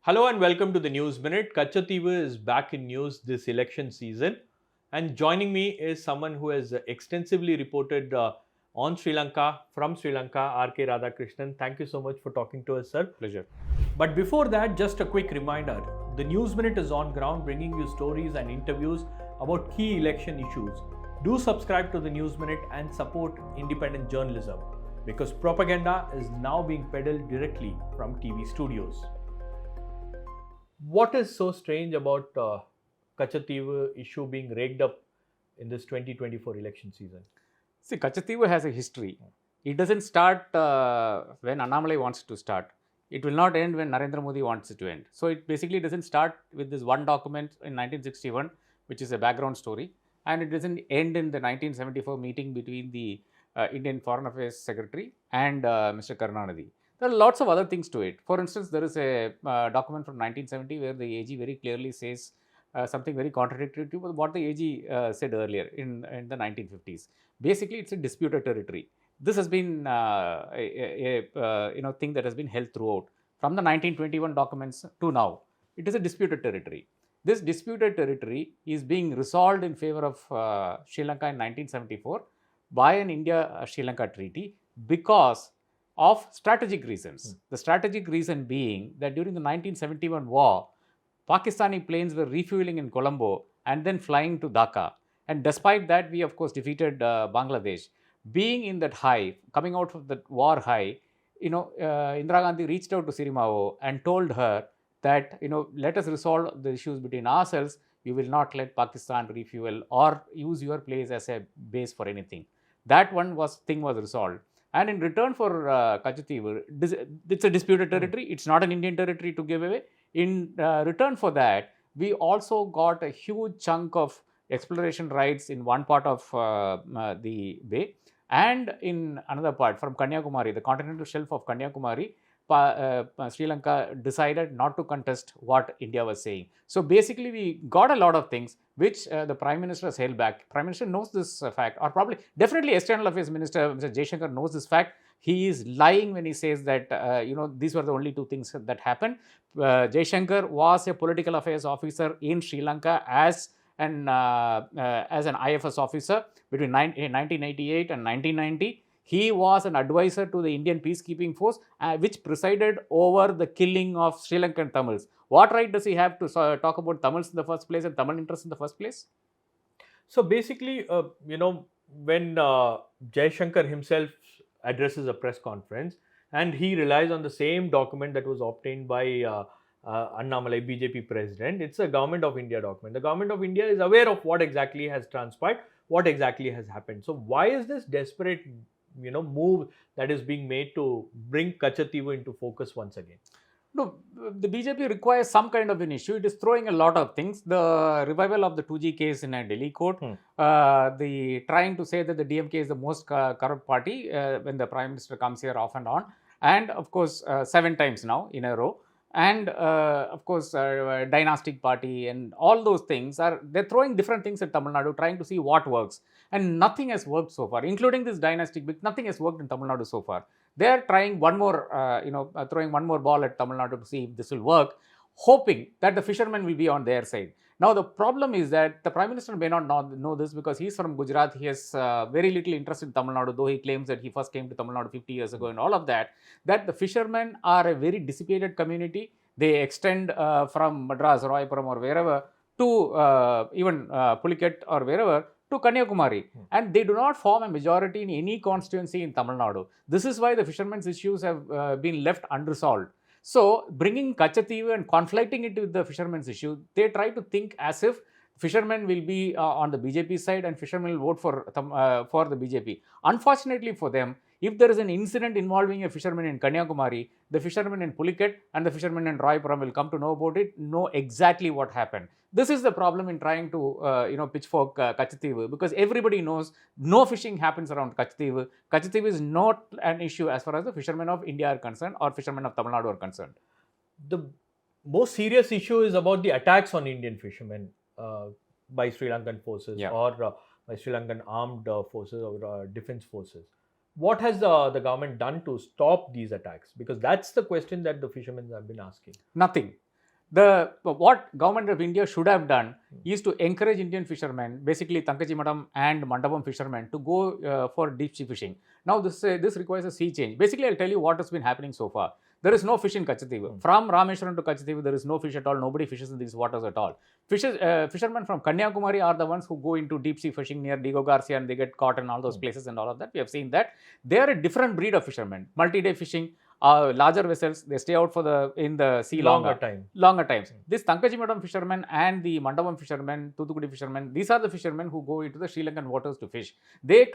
Hello and welcome to the News Minute. Kachchatheevu is back in news this election season, and joining me is someone who has extensively reported on Sri Lanka, from Sri Lanka, RK Radhakrishnan. Thank you so much for talking to us, sir. Pleasure. But before that, just a quick reminder. The News Minute is on ground bringing you stories and interviews about key election issues. Do subscribe to the News Minute and support independent journalism because propaganda is now being peddled directly from TV studios. What is so strange about Kachchatheevu issue being raked up in this 2024 election season? See, Kachchatheevu has a history. It doesn't start when Annamalai wants to start. It will not end when Narendra Modi wants it to end. So it basically doesn't start with this one document in 1961, which is a background story, and it doesn't end in the 1974 meeting between the Indian Foreign Affairs Secretary and Mr. Karunanidhi. There are lots of other things to it. For instance, there is a document from 1970 where the AG very clearly says something very contradictory to what the AG said earlier in the 1950s. Basically, it's a disputed territory. This has been a thing that has been held throughout from the 1921 documents to now. It is a disputed territory. This disputed territory is being resolved in favor of Sri Lanka in 1974 by an India-Sri Lanka treaty because of strategic reasons. The strategic reason being that during the 1971 war, Pakistani planes were refueling in Colombo and then flying to Dhaka. And despite that, we of course defeated Bangladesh. Being in that high, coming out of that war high, Indira Gandhi reached out to Sirimao and told her that, let us resolve the issues between ourselves. You will not let Pakistan refuel or use your place as a base for anything. That thing was resolved. And in return for Katchatheevu, it's a disputed territory. It's not an Indian territory to give away. In return for that, we also got a huge chunk of exploration rights in one part of the bay, and in another part from Kanyakumari, the continental shelf of Kanyakumari, Sri Lanka decided not to contest what India was saying. So basically, we got a lot of things which the Prime Minister has held back. Prime Minister knows this fact, or definitely External Affairs Minister Mr. Jaishankar knows this fact. He is lying when he says that these were the only two things that happened. Jaishankar was a political affairs officer in Sri Lanka as an IFS officer between 1988 and 1990. He was an advisor to the Indian peacekeeping force, which presided over the killing of Sri Lankan Tamils. What right does he have to talk about Tamils in the first place and Tamil interests in the first place? So basically, when Jaishankar himself addresses a press conference and he relies on the same document that was obtained by Annamalai, BJP president, it's a Government of India document. The Government of India is aware of what exactly has transpired, what exactly has happened. So why is this desperate move that is being made to bring Kachchatheevu into focus once again? No, the BJP requires some kind of an issue. It is throwing a lot of things. The revival of the 2G case in a Delhi court, the trying to say that the DMK is the most corrupt party when the Prime Minister comes here off and on, and of course 7 times now in a row. And of course, dynastic party and all those things they're throwing different things at Tamil Nadu, trying to see what works. And nothing has worked so far, including this dynastic, but nothing has worked in Tamil Nadu so far. They're trying one more, throwing one more ball at Tamil Nadu to see if this will work, hoping that the fishermen will be on their side. Now, the problem is that the Prime Minister may not know this because he's from Gujarat. He has very little interest in Tamil Nadu, though he claims that he first came to Tamil Nadu 50 years ago and all of that, that the fishermen are a very dissipated community. They extend from Madras, Royapuram or wherever to even Pulikat or wherever to Kanyakumari, and they do not form a majority in any constituency in Tamil Nadu. This is why the fishermen's issues have been left unresolved. So, bringing Kachchatheevu and conflating it with the fishermen's issue, they try to think as if fishermen will be on the BJP side and fishermen will vote for the BJP. Unfortunately for them, if there is an incident involving a fisherman in Kanyakumari, the fishermen in Pulikat and the fishermen in Royapuram will come to know about it, know exactly what happened. This is the problem in trying to pitchfork Kachchatheevu, because everybody knows no fishing happens around Kachchatheevu. Kachchatheevu is not an issue as far as the fishermen of India are concerned or fishermen of Tamil Nadu are concerned. The most serious issue is about the attacks on Indian fishermen by Sri Lankan forces or by Sri Lankan armed forces or defense forces. What has the government done to stop these attacks? Because that's the question that the fishermen have been asking. Nothing. What government of India should have done is to encourage Indian fishermen, basically Thankachimadam and Mandapam fishermen, to go for deep sea fishing. Now this requires a sea change. Basically, I'll tell you what has been happening so far. There is no fish in Kachchatheevu. From Rameshwaram to Kachchatheevu, there is no fish at all. Nobody fishes in these waters at all. Fishermen from Kanyakumari are the ones who go into deep sea fishing near Diego Garcia and they get caught in all those places and all of that. We have seen that. They are a different breed of fishermen. Multi-day fishing, larger vessels, they stay out in the sea longer times. This Thankachimadam fishermen and the Mandapam fishermen, Thuthukudi fishermen, these are the fishermen who go into the Sri Lankan waters to fish. They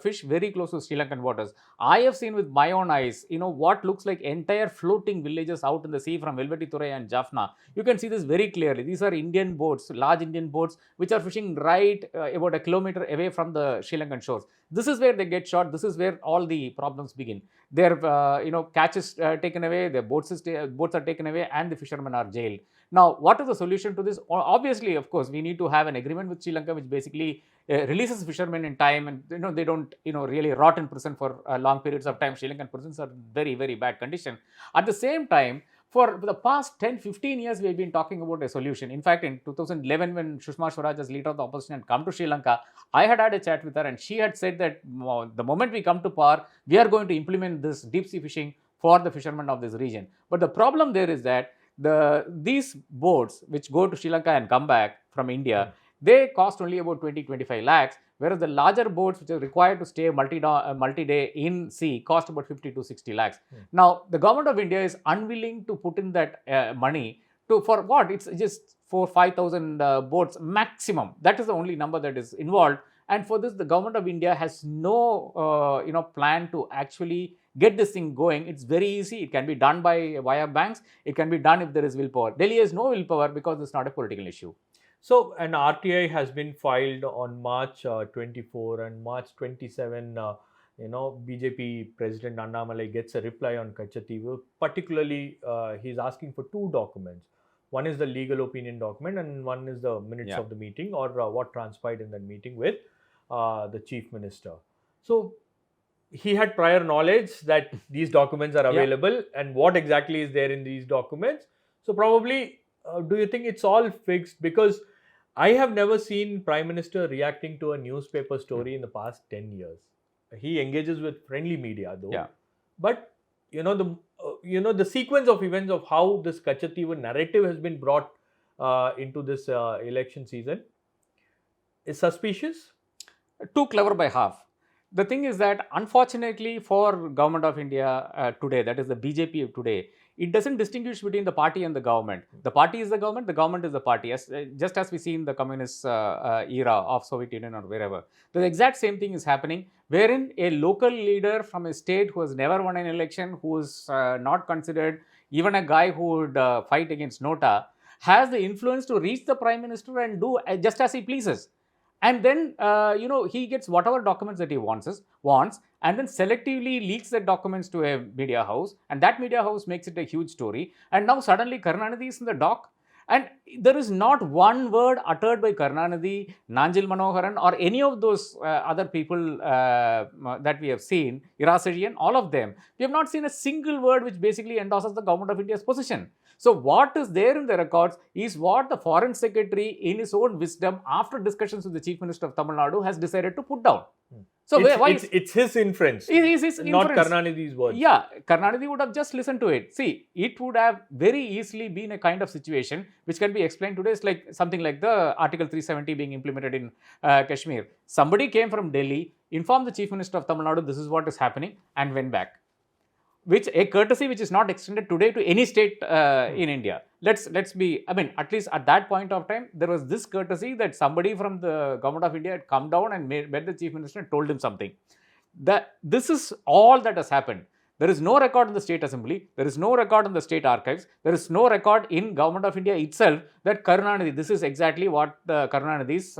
fish very close to Sri Lankan waters. I have seen with my own eyes, what looks like entire floating villages out in the sea from Velvetiturai and Jaffna. You can see this very clearly. These are Indian boats, large Indian boats, which are fishing right about a kilometer away from the Sri Lankan shores. This is where they get shot. This is where all the problems begin. Their catch is taken away, their boats are taken away, and the fishermen are jailed. Now, what is the solution to this? Obviously, of course, we need to have an agreement with Sri Lanka, which basically releases fishermen in time, and they don't really rot in prison for long periods of time. Sri Lankan prisons are very, very bad condition. At the same time, for the past 10-15 years, we have been talking about a solution. In fact, in 2011, when Sushma Swaraj, as leader of the opposition, had come to Sri Lanka, I had a chat with her, and she had said that the moment we come to power, we are going to implement this deep sea fishing for the fishermen of this region. But the problem there is that these boats, which go to Sri Lanka and come back from India, they cost only about 20-25 lakhs, whereas the larger boats, which are required to stay multi-day in sea, cost about 50 to 60 lakhs. Now, the government of India is unwilling to put in that money for what? It's just 4,000-5,000 boats maximum. That is the only number that is involved. And for this, the government of India has no plan to actually get this thing going. It's very easy. It can be done via banks. It can be done if there is willpower. Delhi has no willpower because it's not a political issue. So, an RTI has been filed on March 24 and March 27. BJP President Annamalai gets a reply on Katchatheevu. Particularly, he's asking for two documents. One is the legal opinion document, and one is the minutes of the meeting, or what transpired in that meeting with the Chief Minister. So, he had prior knowledge that these documents are available, and what exactly is there in these documents. So, probably, do you think it's all fixed? Because I have never seen Prime Minister reacting to a newspaper story in the past 10 years. He engages with friendly media, though. But the sequence of events of how this Kachchatheevu narrative has been brought into this election season is suspicious. Too clever by half. The thing is that, unfortunately for government of India today, that is the BJP of today, it doesn't distinguish between the party and the government. The party is the government is the party, just as we see in the communist era of Soviet Union or wherever. The exact same thing is happening, wherein a local leader from a state who has never won an election, who is not considered even a guy who would fight against Nota, has the influence to reach the Prime Minister and do just as he pleases. And then, he gets whatever documents that he wants, and then selectively leaks the documents to a media house, and that media house makes it a huge story. And now suddenly Karunanidhi is in the dock, and there is not one word uttered by Karunanidhi, Nanjil Manoharan, or any of those other people that we have seen, Irasarian, all of them. We have not seen a single word which basically endorses the government of India's position. So, what is there in the records is what the Foreign Secretary, in his own wisdom, after discussions with the Chief Minister of Tamil Nadu, has decided to put down. So, it's his inference, not Karunanidhi's words. Yeah, Karunanidhi would have just listened to it. See, it would have very easily been a kind of situation which can be explained today. It's like something like the Article 370 being implemented in Kashmir. Somebody came from Delhi, informed the Chief Minister of Tamil Nadu, this is what is happening, and went back. A courtesy which is not extended today to any state in India. Let's be, at least at that point of time, there was this courtesy that somebody from the government of India had come down and met the Chief Minister and told him something. This is all that has happened. There is no record in the State Assembly. There is no record in the State Archives. There is no record in Government of India itself that Karunanidhi, this is exactly what the Karunanidhi's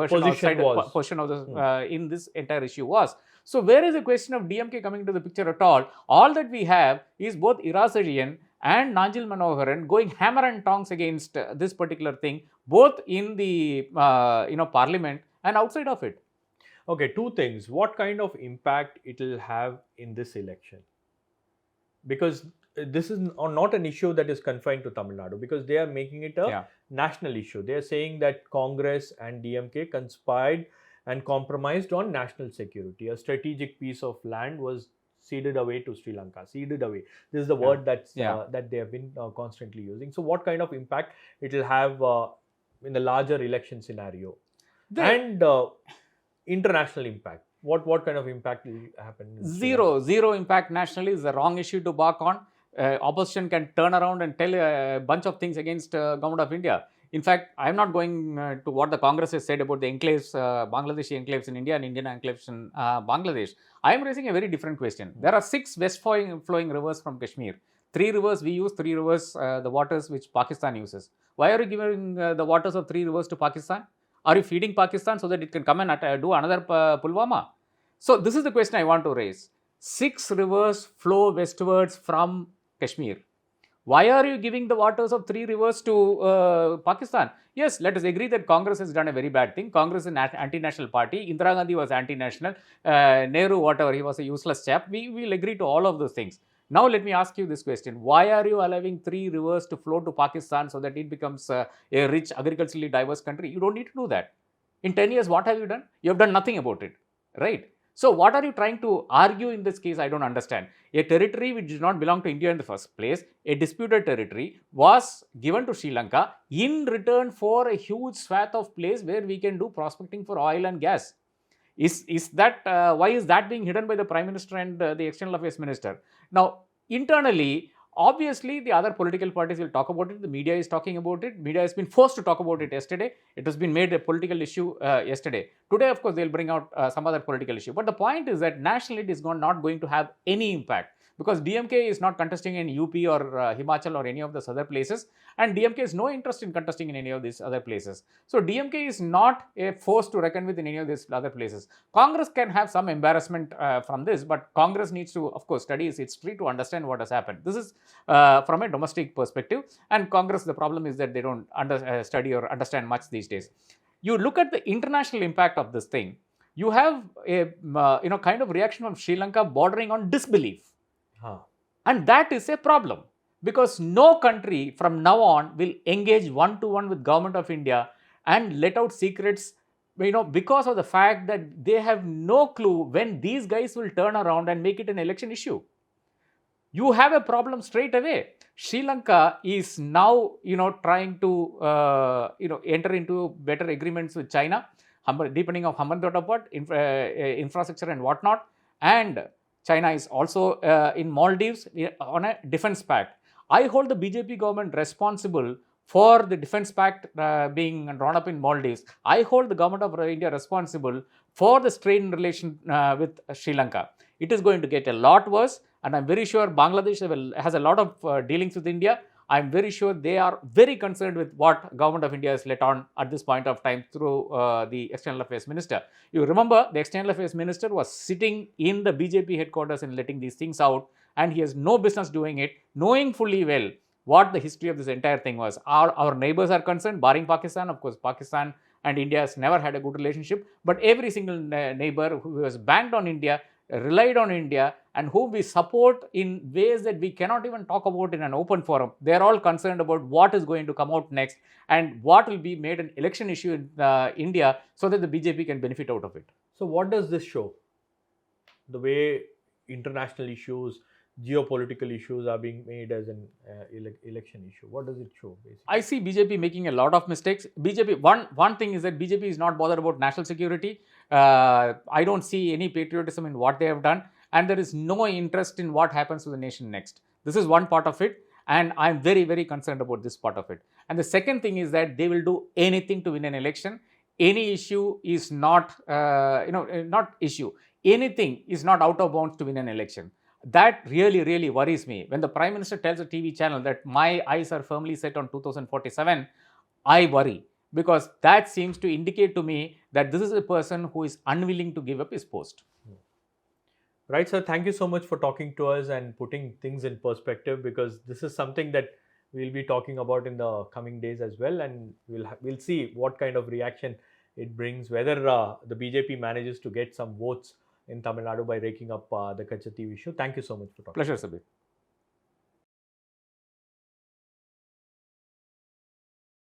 position of the, in this entire issue was. So, where is the question of DMK coming into the picture at all? All that we have is both Irasarian and Nanjil Manoharan going hammer and tongs against this particular thing, both in the parliament and outside of it. Okay, two things. What kind of impact it will have in this election? Because this is not an issue that is confined to Tamil Nadu, because they are making it a Yeah. national issue. They are saying that Congress and DMK conspired and compromised on national security. A strategic piece of land was ceded away to Sri Lanka. Ceded away. This is the word that they have been constantly using. So, what kind of impact it will have in the larger election scenario, and international impact? What kind of impact will happen? Zero impact nationally is the wrong issue to bark on. Opposition can turn around and tell a bunch of things against government of India. In fact, I am not going to what the Congress has said about the enclaves, Bangladeshi enclaves in India and Indian enclaves in Bangladesh. I am raising a very different question. There are 6 west flowing rivers from Kashmir. 3 rivers we use, 3 rivers the waters which Pakistan uses. Why are you giving the waters of 3 rivers to Pakistan? Are you feeding Pakistan so that it can come and do another Pulwama? So this is the question I want to raise. 6 rivers flow westwards from Kashmir. Why are you giving the waters of 3 rivers to Pakistan? Yes, let us agree that Congress has done a very bad thing. Congress is an anti-national party. Indira Gandhi was anti-national. Nehru, whatever, he was a useless chap. We will agree to all of those things. Now let me ask you this question. Why are you allowing 3 rivers to flow to Pakistan so that it becomes a rich, agriculturally diverse country? You don't need to do that. In 10 years, what have you done? You have done nothing about it, right? So what are you trying to argue in this case? I don't understand. A territory which did not belong to India in the first place, a disputed territory, was given to Sri Lanka in return for a huge swath of place where we can do prospecting for oil and gas. Is that why is that being hidden by the Prime Minister and the External Affairs Minister? Now, internally, obviously, the other political parties will talk about it. The media is talking about it. Media has been forced to talk about it yesterday. It has been made a political issue yesterday. Today, of course, they will bring out some other political issue. But the point is that nationally, it is not going to have any impact, because DMK is not contesting in UP or Himachal or any of those other places, and DMK has no interest in contesting in any of these other places. So DMK is not a force to reckon with in any of these other places. Congress can have some embarrassment from this, but Congress needs to, of course, study its history to understand what has happened. This is from a domestic perspective, and Congress, the problem is that they don't study or understand much these days. You look at the international impact of this thing, you have a kind of reaction from Sri Lanka bordering on disbelief. And that is a problem, because no country from now on will engage one-to-one with government of India and let out secrets, because of the fact that they have no clue when these guys will turn around and make it an election issue. You have a problem straight away. Sri Lanka is now, trying to, enter into better agreements with China, deepening of Hamad infrastructure and whatnot, and China is also in Maldives on a defense pact. I hold the BJP government responsible for the defense pact being drawn up in Maldives. I hold the government of India responsible for the strained relation with Sri Lanka. It is going to get a lot worse, and I'm very sure Bangladesh has a lot of dealings with India. I'm very sure they are very concerned with what government of India has let on at this point of time through the External Affairs Minister. You remember, the External Affairs Minister was sitting in the BJP headquarters and letting these things out, and he has no business doing it, knowing fully well what the history of this entire thing was. Our neighbors are concerned, barring Pakistan. Of course, Pakistan and India has never had a good relationship, but every single neighbor who has banked on India, relied on India, and whom we support in ways that we cannot even talk about in an open forum. They are all concerned about what is going to come out next and what will be made an election issue in India so that the BJP can benefit out of it. So what does this show? The way international issues, geopolitical issues are being made as an election issue. What does it show, basically? I see BJP making a lot of mistakes. BJP, one thing is that BJP is not bothered about national security. I don't see any patriotism in what they have done, and there is no interest in what happens to the nation next. This is one part of it, and I'm very, very concerned about this part of it. And the second thing is that they will do anything to win an election. Any issue is not, not issue. Anything is not out of bounds to win an election. That really, really worries me. When the Prime Minister tells a TV channel that my eyes are firmly set on 2047, I worry, because that seems to indicate to me that this is a person who is unwilling to give up his post. Right, sir. Thank you so much for talking to us and putting things in perspective, because this is something that we'll be talking about in the coming days as well, and we'll see what kind of reaction it brings, whether the BJP manages to get some votes in Tamil Nadu by raking up the Kachchatheevu issue. Thank you so much for talking. Pleasure, Shabbir.